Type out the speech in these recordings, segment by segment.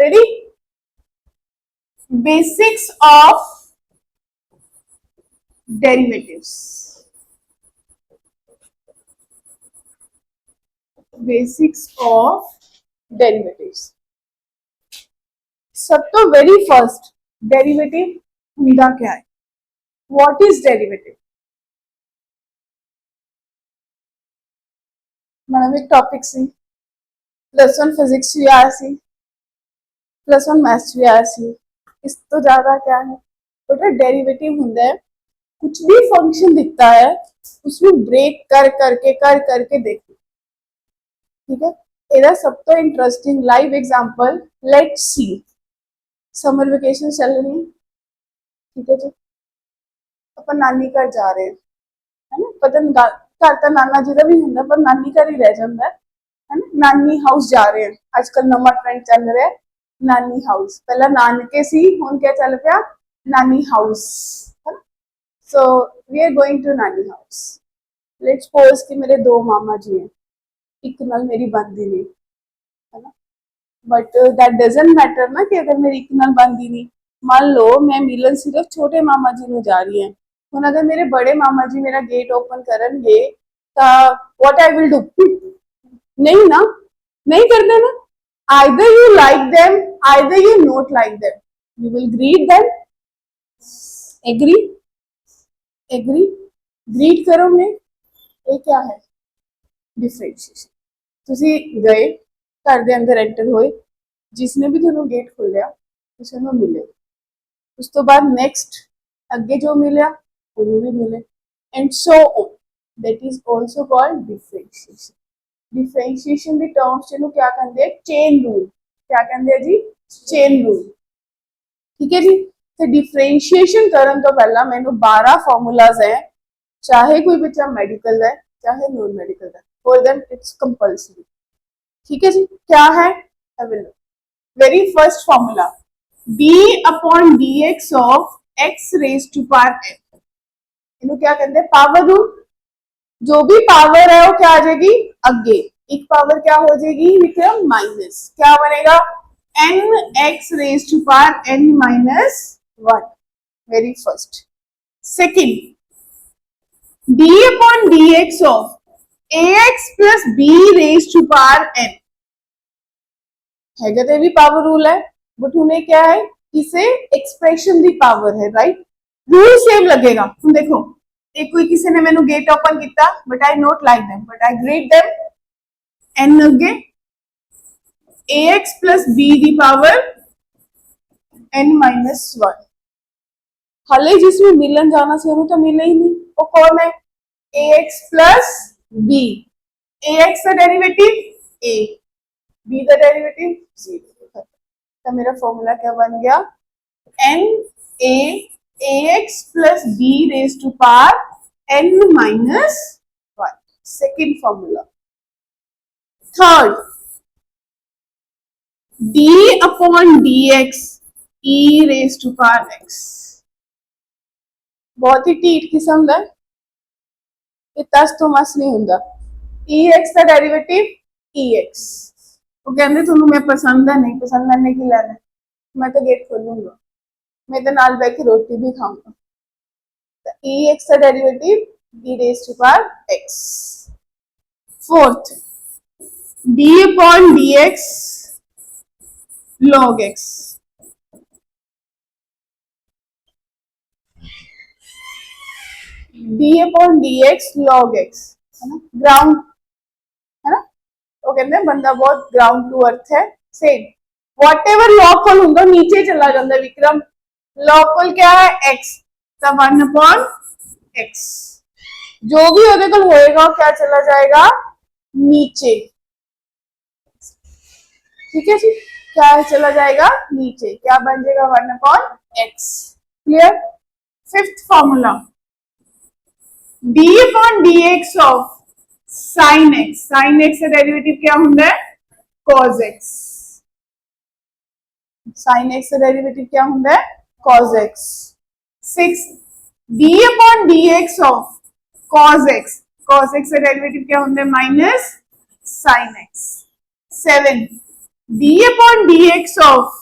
ready? Basics of derivatives. Basics of derivatives. सब तो very first derivative हुंदा क्या है? What is derivative? मैडम एक टॉपिक सी +1 फिजिक्स भी आया सी +1 मैथ्स भी आया सी इस तो ज्यादा क्या है? बेटा डेरिवेटिव हुंदा है कुछ भी फंक्शन दिखता है उसमें ब्रेक कर करके देखो, ठीक है। ਇਹਦਾ सब तो interesting live example let's see. Summer vacation चल रही है, ठीक है जी। अपन नानी घर जा रहे हैं, है ना। पता घर तो नाना जी का भी होंगे पर नानी घर ही रह जाता है ना। नानी हाउस जा रहे हैं, आजकल नवा ट्रेंड चल रहा है नानी हाउस। पहला नानके सी, हुण क्या चल पिया नानी हाउस, है ना। So we are going to nani house. Let's suppose कि मेरे 2 मामा जी हैं, एक नाल मेरी बनती नहीं, है ना। बट दैट डजंट मैटर ना कि अगर मेरी एक नाल बनती नहीं। मान लो मैं मिलन सिर्फ छोटे मामा जी ने जा रही है, हुण अगर मेरे बड़े मामा जी मेरा गेट ओपन करेंगे तो व्हाट आई विल डू? नहीं ना, नहीं करते ना। either you like them either you not like them, you will greet them, agree agree greet करोगे। ये क्या है? डिफरेंशिएशन। ਤੁਸੀਂ गए घर ਦੇ अंदर एंटर होए, जिसने भी ਤੁਹਾਨੂੰ गेट खोलिया उसे ਨੂੰ मिले, उस तो बाद नेक्स्ट अगे जो मिले ਉਹਨੂੰ भी मिले and so on। that is also called differentiation। Differentiation the terms ਜਿਹਨੂੰ क्या कहते हैं? Chain rule. क्या कहते हैं जी? चेन रूल, ठीक है जी। तो डिफरेंशिएशन करन तो पहला मैंने 12 फॉर्मूलाज है, चाहे कोई बच्चा मेडिकल है चाहे नॉन मेडिकल है, फॉर देम इट्स कंपल्सरी, ठीक है जी। क्या है? Very first formula d/dx of x raise to power n। इन्हें क्या कहते हैं? Power rule. जो भी पावर है वो क्या आ जाएगी अगे, एक पावर क्या हो जाएगी विक्रम? माइनस। क्या बनेगा? n(x raise to power n minus 1। Very first. Second d/dx of ax plus b raise to power n है, तो भी पावर रूल है, बट उन्हें क्या है? किसे एक्सप्रेशन दी पावर है, राइट। रूल सेम लगेगा। तुम देखो एक कोई किसी ने मैंने गेट ओपन किया but I not like them but I greet them, n अगे ax plus b the power n minus 1। हाले जिसमें मिलन जाना से तो मिले ही नहीं, वो कौन है? ax plus b। ax का डेरिवेटिव a, b का डेरिवेटिव 0। तो मेरा फॉर्मूला क्या बन गया? n a ax plus b raise to power n minus 1। Second formula. Third d/dx e raise to power x। बहुत ही ढीठ किस्म का, तस तो मस नहीं होंगे। ex का डेरिवेटिव ex। वो कहते थोनू मैं पसंद है, नहीं पसंद, मैंने की लेना है, मैं तो गेट खोलूंगा, मैं तो नाल बैठ के रोटी भी खाऊंगा। तो ex का derivative e raise to power x। Fourth d/dx log x। d/dx log x है ना, ग्राउंड है ना। वो कहते हैं बंदा बहुत ग्राउंड टू अर्थ है। सेम वॉट एवर लॉकल होगा नीचे चला जाता है विक्रम। लॉकल क्या है? x। तो 1/x जो भी ਉਹਦੇ ਕੋਲ होएगा क्या चला जाएगा? नीचे, ठीक है जी। क्या चला जाएगा? नीचे। क्या बन जाएगा? 1/x। Clear. Fifth formula d/dx of sine x। Sine x का डेरिवेटिव क्या होता है? cos x। साइन x का डेरिवेटिव क्या होता है? cos x। Six d/dx of cos x। cos x का डेरिवेटिव क्या होता है? Minus sine x। Seven D upon D x of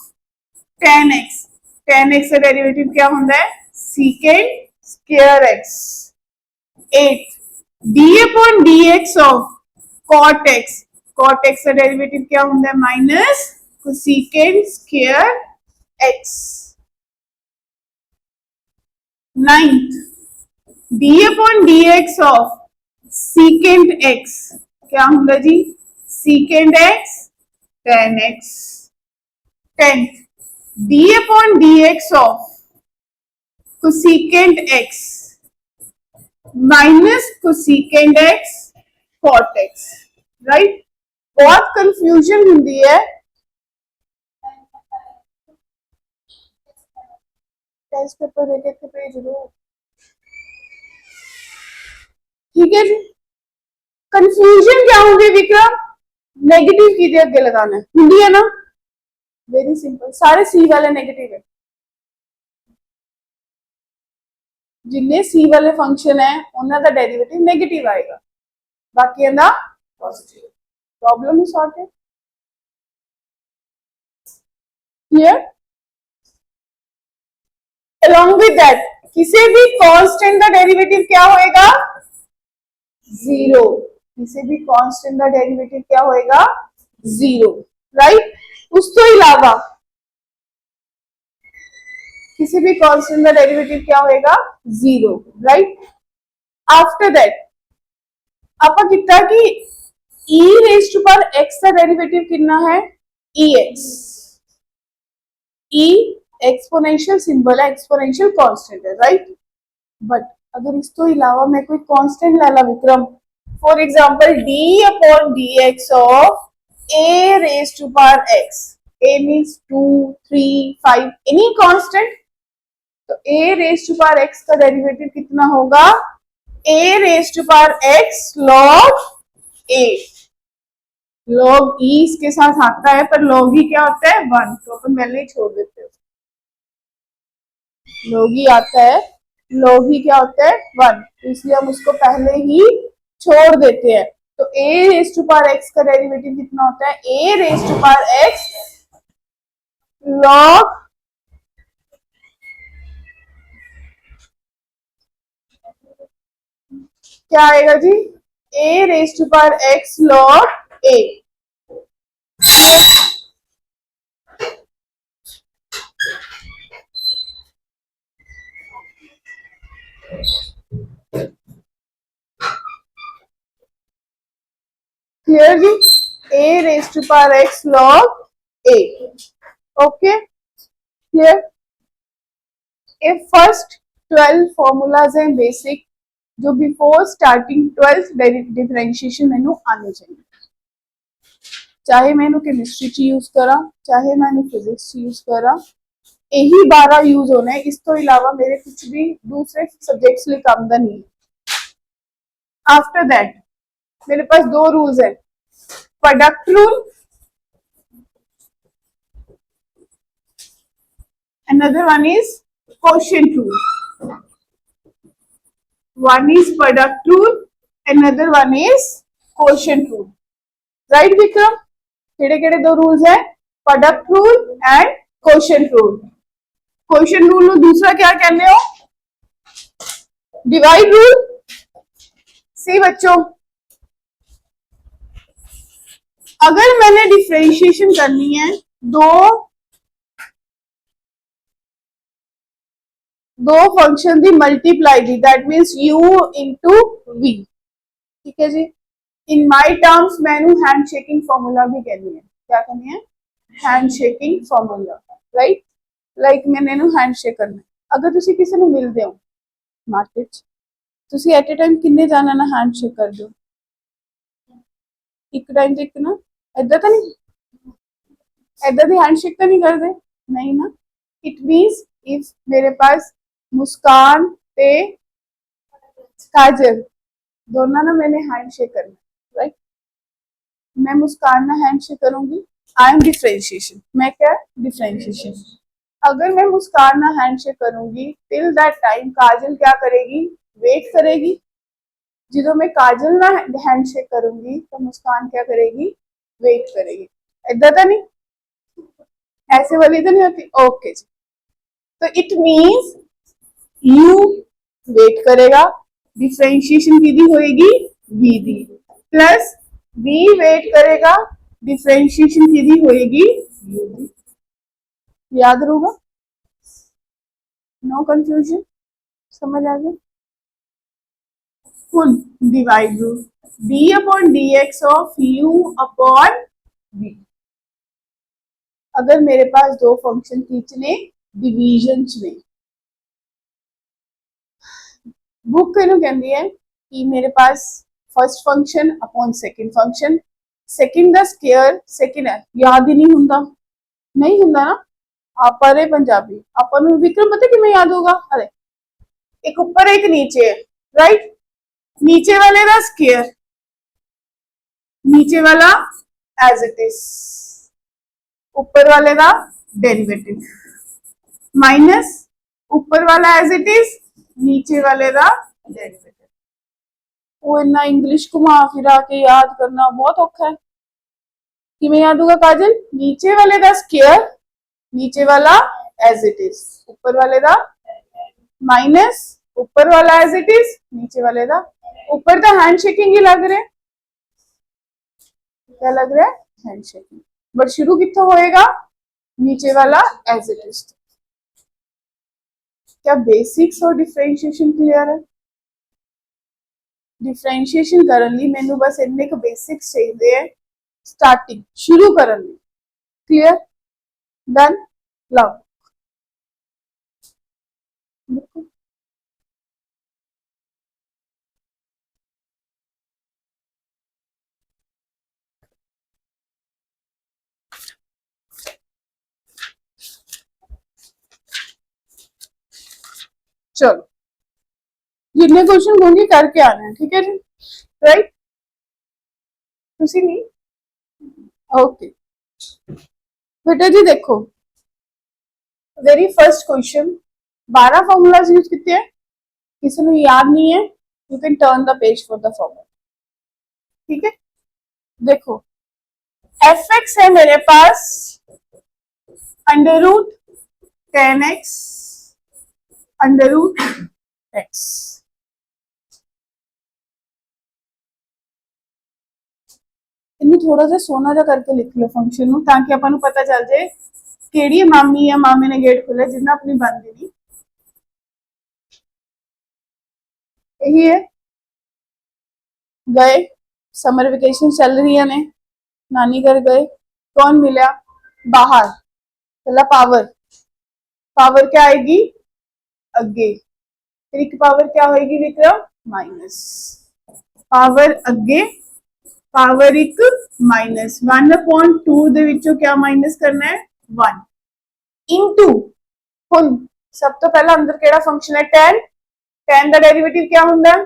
ten X, ten X का डेरिवेटिव क्या होता है, secant square X. 8 D upon D x of cot x, cot X का derivative क्या होता है, minus cosecant square X. 9th D upon D x of secant X, क्या होगा जी, secant X ten X. 10th D upon D x of cosecant X minus cosecant X cot X. Right, बहुत confusion होती है, test paper देखे थे page लो, ठीक है जी। कंफ्यूजन क्या होगी विक्रम, नेगेटिव की अगे लगाना हिंदी है ना, वेरी सिंपल, सारे सी वाले नेगेटिव है, जिन्ने सी वाले फंक्शन है उन्होंने का डेरिवेटिव नेगेटिव आएगा, बाकी का पॉजिटिव। प्रॉब्लम ही सॉर्ट है, क्लियर। along with that किसी भी कांस्टेंट का डेरिवेटिव क्या होएगा, जीरो, किसी भी कांस्टेंट का डेरिवेटिव क्या होएगा, जीरो। राइट, उसके अलावा किसी भी कांस्टेंट का डेरिवेटिव क्या होएगा, जीरो। राइट, आफ्टर दैट आप कितना कि e raise to power x का डेरिवेटिव कितना है, ex, e एक्सपोनेंशियल सिंबल है, एक्सपोनेंशियल कांस्टेंट है। राइट, बट अगर इस तो अलावा मैं कोई कांस्टेंट ला ला विक्रम, for example d upon dx of a raise to power x, a means 2 3 5 any constant, तो a raise to power x का डेरिवेटिव कितना होगा, a raise to power x log a, log e इसके साथ आता है पर log e क्या होता है, 1, तो अपन पहले ही छोड़ देते हैं, log e आता है, log e क्या होता है 1, तो इसलिए हम उसको पहले ही छोड़ देते हैं। तो a raise to power x का डेरिवेटिव कितना होता है, a raise to power x log क्या आएगा जी, a raise to power x log a। Clear जी, a raise to power x log a। Okay, clear. ये फर्स्ट 12 फॉर्मूलाज हैं बेसिक, जो बिफोर स्टार्टिंग 12th डिफरेंशिएशन मैनू आने चाहिए, चाहे मैनू केमिस्ट्री च यूज करा, चाहे मैनू फिजिक्स च यूज करा, यही 12 यूज होने हैं, इस तो इलावा मेरे कुछ भी दूसरे सब्जेक्ट्स लिए काम का नहीं है। आफ्टर दैट मेरे पास दो रूल्स है, product rule, another one is quotient rule, one is product rule, another one is quotient rule। Right Vikram, केड़े केड़े दो रूल्स है, product rule and quotient rule. Quotient rule नु दूसरा क्या कहते हो, डिवाइड रूल। सी बच्चों, अगर मैंने डिफरेंशिएशन करनी है दो function the multiply the, that means u into v, ठीक है जी। इन माई टर्म्स मैनू हैंड शेकिंग फॉर्मूला भी कहनी है, क्या कहनी है, hand shaking formula. Right, like मैंने हैंड शेक करना, अगर तुसी किसी को मिलते हो मार्केट च, तुसी एट ए टाइम किन्ने जाना ना हैंड शेक कर दो, एक टाइम एक ना, ऐदा तो नहीं, ऐदा दी हैंड शेक तो नहीं कर दे, नहीं ना। इट मीन्स इफ मेरे पास मुस्कान ते काजल दोनों ना मैंने हैंड शेक करना, राइट, मैं मुस्कान ना हैंड शेक करूंगी, आई एम डिफरेंशिएशन, मैं क्या डिफरेंशिएशन। अगर मैं मुस्कान ना हैंड शेक करूंगी टिल दैट टाइम काजल क्या करेगी, वेट करेगी, जो मैं काजल ना हैंड शेक करूंगी तो मुस्कान क्या करेगी, वेट करेगी, ऐदा तो नहीं। ऐसे वाली तो नहीं होती, ओके जी। तो इट मीन्स यू वेट करेगा, डिफरेंशिएशन किदी होएगी वी दी, प्लस बी वेट करेगा, डिफरेंशिएशन किदी होएगी यू दी। याद रहेगा, नो कंफ्यूजन, समझ आ गया। Full divide rule d upon D x of u upon b. अगर मेरे पास दो फंक्शन खींचने डिवीजन ने, बुक कहनू कहती है कि मेरे पास first function upon second function, second दा स्केयर सेकंड है, याद ही नहीं हुंदा, नहीं हुंदा ना। आप पढ़े पंजाबी, अपन विक्रम पता कि मैं याद होगा, अरे एक ऊपर एक नीचे है, राइट, नीचे वाले का स्केयर, नीचे वाला एज इट इज, ऊपर वाले का डेरिवेटिव, माइनस ऊपर वाला एज इट इज, नीचे वाले का डेरिवेटिव। वो इतना इंग्लिश घुमा फिरा के याद करना बहुत औखा है। कि मैं याद होगा काजल, नीचे वाले का स्केयर, नीचे वाला एज इट इज, ऊपर वाले का माइनस ऊपर वाला एज इट इज, नीचे वाले का, ऊपर तो हैंड शेकिंग ही लग रहा है, क्या लग रहा है, हैंड शेकिंग, बट शुरू कितना होएगा, नीचे वाला एज इट इज। क्या बेसिक्स और डिफरेंशिएशन क्लियर है? डिफरेंशिएशन करने ਲਈ ਮੈਨੂੰ बस इतने ਕੁ बेसिक्स चाहिए है, स्टार्टिंग शुरू करने ਲਈ, क्लियर, डन, लव। चलो जितने क्वेश्चन होंगे करके आना है, ठीक है जी, राइट, तुसी नहीं, ओके बेटा जी। देखो very first question, 12 formulas use किए हैं, किसी को याद नहीं है, you can turn the page for the formula, ठीक है। देखो एफ एक्स है मेरे पास under root 10x under root X, इन्हें थोड़ा सा सोना जा करके लिख लो फंक्शन ਨੂੰ, ताकि अपन ਨੂੰ पता चल जाए केड़ी मामी या मामे ने गेट खोलिया जिन्ना अपनी बंद नहीं, यही है। गए समर वेकेशन चल रही है ने, नानी घर गए, कौन मिला बाहर, पहला पावर, पावर क्या आएगी अगे, फिर एक पावर क्या होएगी विक्रम, माइनस, पावर अगे, पावर एक माइनस 1/2 दे विचों क्या माइनस करना है 1 इनटू, हुन सब तो पहला अंदर केड़ा फंक्शन है 10, 10 का डेरिवेटिव क्या होंदा है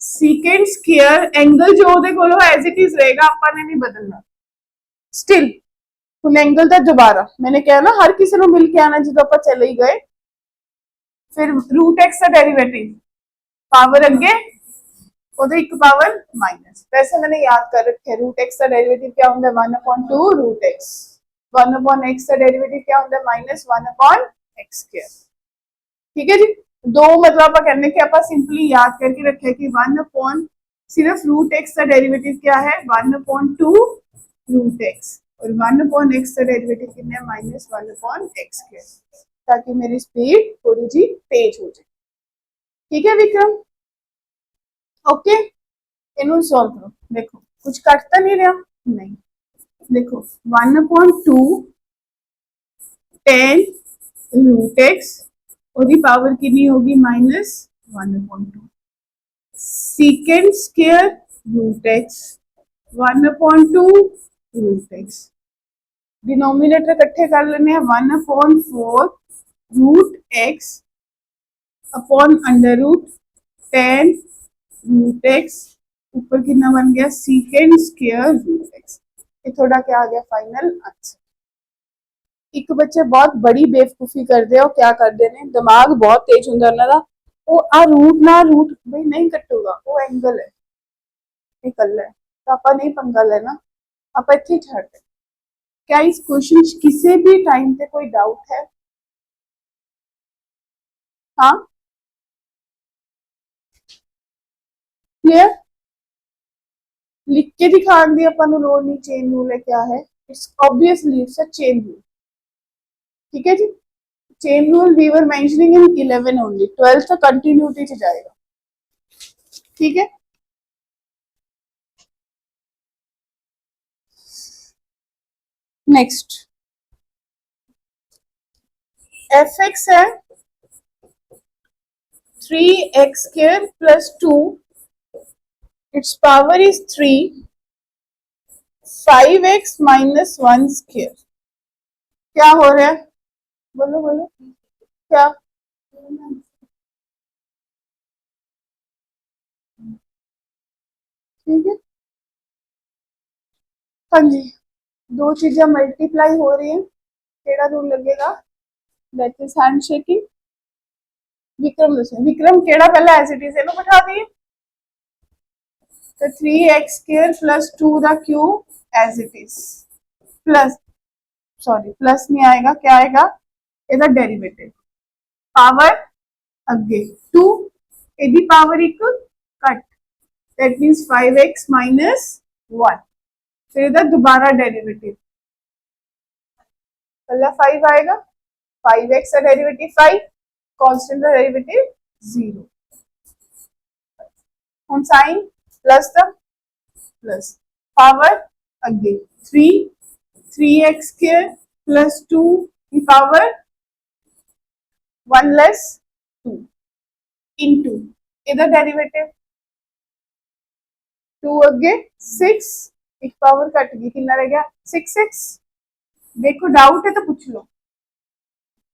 सीकेंड स्क्वायर, एंगल जो ਉਹਦੇ ਕੋਲੋਂ एज इट इज रहेगा, ਆਪਾਂ ने नहीं बदलना, स्टिल हुन एंगल दा दोबारा मैंने कहा ना हर किसी को मिल के आना जो ਆਪਾਂ चले ही गए, फिर रूट एक्स का डेरिवेटिव पावर अगे ਉਹਦੇ ਇੱਕ पावर माइनस, वैसे मैंने याद कर रखे रूट एक्स का डेरिवेटिव क्या होता है 1/2 रूट एक्स, 1/x का डेरिवेटिव क्या होता है माइनस 1/x स्क्वायर, ठीक है जी। दो मतलब आप कहने के आप सिंपली याद करके रखे कि 1 सिर्फ रूट एक्स का डेरिवेटिव क्या है 1/2 रूट एक्स, और 1/x का डेरिवेटिव कितना है माइनस 1/x स्क्वायर, ताकि मेरी स्पीड थोड़ी जी तेज हो जाए, ठीक है विक्रम, ओके। इन्हों सॉल्व करो, देखो कुछ कट तो नहीं रहा, नहीं, देखो 1/2 10 रूट एक्स, ओदी पावर कितनी होगी minus 1/2, secant square root x 1/2 root x, denominator इकट्ठे कर लेने हैं 1/4 root x upon under root 10 root x, ऊपर कितना बन गया सीकेंड स्क्वायर रूट एक्स, ये थोड़ा क्या आ गया फाइनल आंसर। एक बच्चे बहुत बड़ी बेवकूफी करते हो, क्या करते ने दिमाग बहुत तेज होंगे उन्होंने, वो आ रूट ना रूट भाई नहीं कटूगा, वो एंगल है ये कल है, तो आप नहीं पंगा लेना, आप इतने छड़ दे, क्या इस क्वेश्चन किसी भी टाइम पे कोई डाउट है? हाँ, क्लियर? लिख के दिखा दी अपन लोड नहीं, चेन रूल है क्या है? It's obviously it's a chain rule. ठीक है जी, chain rule we were mentioning in 11 only, 12 तो कंटिन्यूटी से जाएगा। ठीक है, नेक्स्ट एफ एक्स है 3x² plus 2, its power is 3, 5x minus 1 square। क्या हो रहा है? बोलो बोलो क्या? ठीक है, हाँ जी, दो चीजें मल्टीप्लाई हो रही हैं, केड़ा रूल लगेगा? That is hand shaking. Vikram दसो, विक्रम केड़ा पहला एज इट इज इनू बिठा दिए, तो 3x² plus 2 the cube as it is, plus, sorry plus नहीं आएगा, क्या आएगा? ਇਹਦਾ डेरिवेटिव पावर अगे 2, ਇਹਦੀ पावर एक cut, that means 5x minus 1, फिर ਇਹਦਾ दोबारा डेरिवेटिव, पहला 5 आएगा, 5x का डेरिवेटिव 5, कांस्टेंट का डेरिवेटिव 0, हम sign plus the plus power अगे 3, 3x² plus 2 की पावर 1 less 2 into इधर डेरिवेटिव 2 अगे 6, एक पावर कट गई, कितना रह गया 6x। देखो डाउट है तो पूछ लो,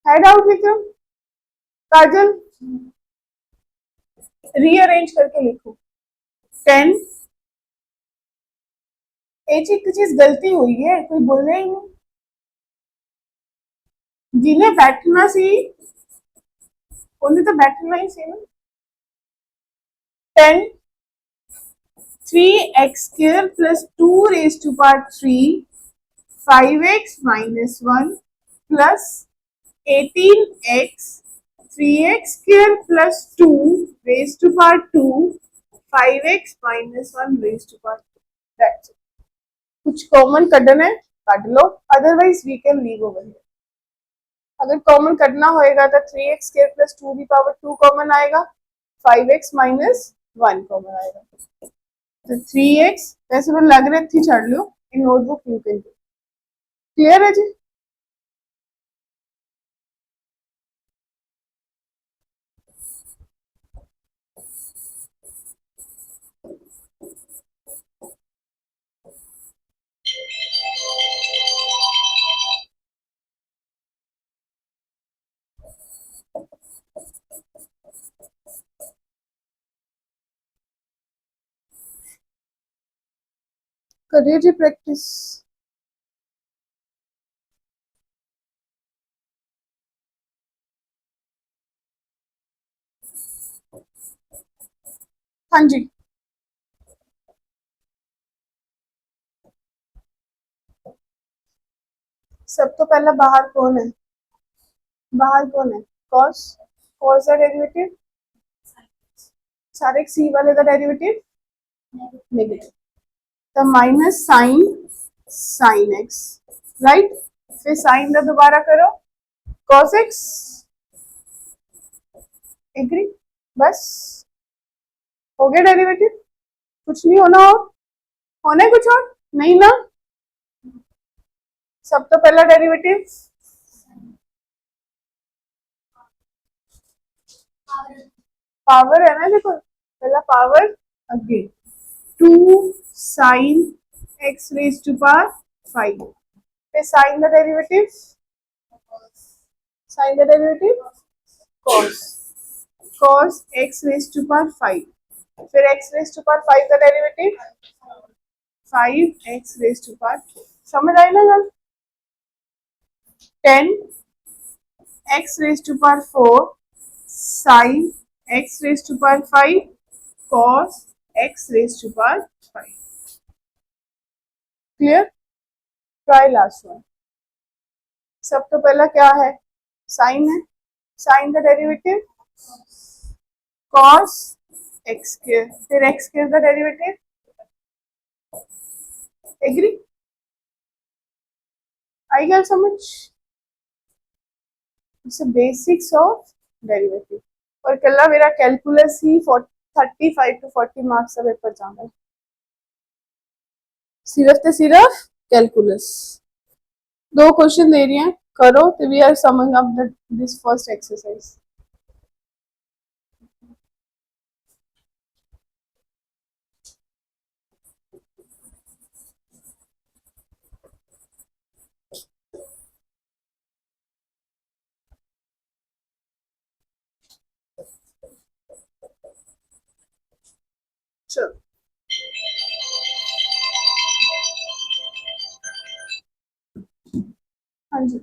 है डाउट विक्रम? काजल रीअरेंज करके लिखो 10, एक चीज गलती हुई है, कोई बोलने ही नहीं, जिन्हें बैठना सी उन्हें तो बैठना ही सी ना। 10, 3x² plus 2 raised to power 3, 5x minus 1 plus 18x, 3x² plus 2 raised to power 2, 5x minus 1 raised to power 2। That's it। कुछ कॉमन कटना है काट लो, otherwise we can leave over here. अगर कॉमन कटना होएगा तो 3x² plus 2 की पावर 2 कॉमन आएगा, 5x minus 1 कॉमन आएगा, तो 3x वैसे मैं लग रही थी, छाड़ लो in notebook you can. Clear है जी? करिए जी प्रैक्टिस। हाँ जी, सब तो पहला बाहर कौन है? बाहर कौन है? कॉस, कॉस का डेरिवेटिव सारे सी वाले का डेरिवेटिव नेगेटिव, तो minus sine sine x, right, फिर साइन का दोबारा करो कॉस एक्स, एग्री, बस हो गया डेरिवेटिव, कुछ नहीं होना और, होना है कुछ और नहीं ना? सब तो पहला डेरिवेटिव पावर है ना, देखो पहला पावर अगे 2 sine x raise to power 5, फिर sine the derivative, sine the derivative cos, cos x raise to power 5, फिर एक्स रेज टू पावर 5 का derivative 5x raise to power 4। समझ आई ना गल? 10 x raise to power 4 sine x raise to power 5 cos x raise to power 5। Clear? Try last one. सब तो पहला क्या है, साइन है, sine the derivative cos x square, फिर x square the derivative, agree, आई गया समझ, बेसिक्स ऑफ डेरिवेटिव। और कल मेरा कैलकुलस ही 35 to 40 मार्क्स का पेपर जाना है, सिर्फ तो सिर्फ कैलकुलस। 2 क्वेश्चन दे रही हैं, करो तो we are summing up this first exercise. चलो हाँ जी,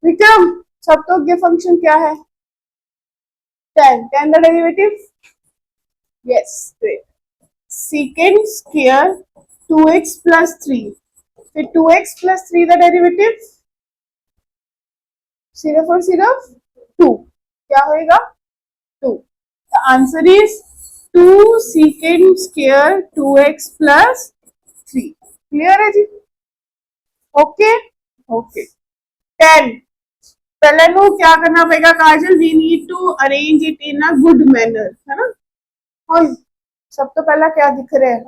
विक्रम सब तो ये फंक्शन क्या है, tan the derivative, yes great, secant square 2x plus 3, फिर 2x प्लस 3 द डेरिवेटिव, सिर्फ और सिर्फ 2, क्या होएगा 2, the answer is 2 secant square 2x plus 3, clear है जी, ओके ओके। 10 पहले नो क्या करना पड़ेगा Kajal, we need to arrange it in a good manner, है ना। और सब तो पहला क्या दिख रहा है,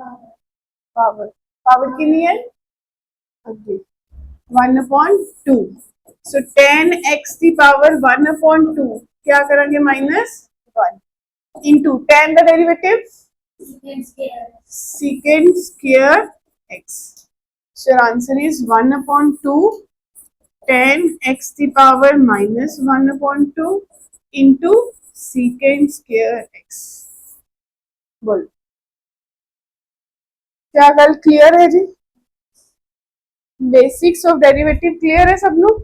पावर, पावर कितनी है अगे 1/2, सो 10x की पावर 1/2 क्या करेंगे -1 into 10 the derivative secant square x, so your answer is 1/2 10x की power -1/2 into secant square x। बोल क्या गल क्लियर है जी, बेसिक्स ऑफ डेरिवेटिव क्लियर है सब लोग।